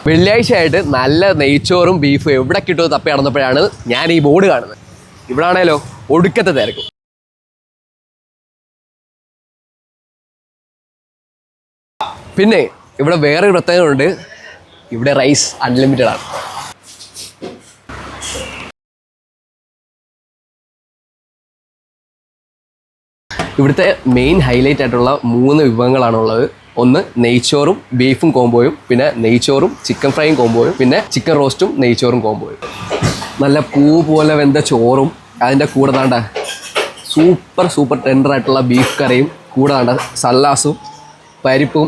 വെള്ളിയാഴ്ച ആയിട്ട് നല്ല നെയ്ച്ചോറും ബീഫും എവിടെ കിട്ടുമോ തപ്പി നടന്നപ്പോഴാണ് ഞാൻ ഈ ബോർഡ് കാണുന്നത്. ഇവിടെ ആണേലോ ഒടുക്കത്തെ തിരക്കും. പിന്നെ ഇവിടെ വേറൊരു പ്രത്യേകത ഉണ്ട്, ഇവിടെ റൈസ് അൺലിമിറ്റഡ് ആണ്. ഇവിടുത്തെ മെയിൻ ഹൈലൈറ്റ് ആയിട്ടുള്ള 3 വിഭവങ്ങളാണുള്ളത്. ഒന്ന് നെയ്ച്ചോറും ബീഫും കോംബോയും, പിന്നെ നെയ്ച്ചോറും ചിക്കൻ ഫ്രൈയും കോംബോയും, പിന്നെ ചിക്കൻ റോസ്റ്റും നെയ്ച്ചോറും കോംബോയും. നല്ല പൂ പോലെ വെന്ത ചോറും അതിൻ്റെ കൂടെ താണ്ട സൂപ്പർ ടെൻഡർ ആയിട്ടുള്ള ബീഫ് കറിയും, കൂടെ താണ്ട സല്ലാസും പരിപ്പും.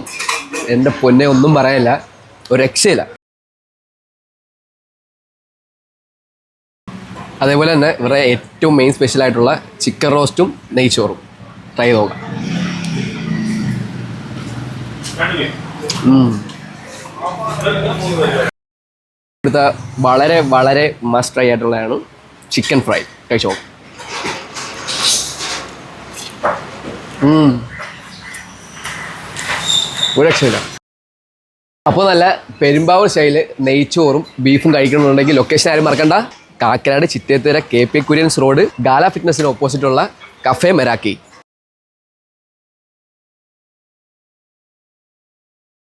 എൻ്റെ പൊന്നെ ഒന്നും പറയില്ല, ഒരു രക്ഷയില്ല. അതേപോലെ തന്നെ ഇവരുടെ ഏറ്റവും മെയിൻ സ്പെഷ്യലായിട്ടുള്ള ചിക്കൻ റോസ്റ്റും നെയ്ച്ചോറും ട്രൈ നോക്കാം. ഇവിടുത്തെ വളരെ മസ്റ്റ് ട്രൈ ആയിട്ടുള്ളതാണ് ചിക്കൻ ഫ്രൈ. കഴിച്ചോ. ഒരു രക്ഷയില്ല. അപ്പോൾ നല്ല പെരുമ്പാവൂർ സ്റ്റൈല് നെയ്ച്ചോറും ബീഫും കഴിക്കണമെന്നുണ്ടെങ്കിൽ ലൊക്കേഷൻ ആരും മറക്കണ്ട. Kakkanad Chittethura KP Kurians road gala ഫിറ്റ്നസിന് ഓപ്പോസിറ്റുള്ള കഫേ മെരാക്കി.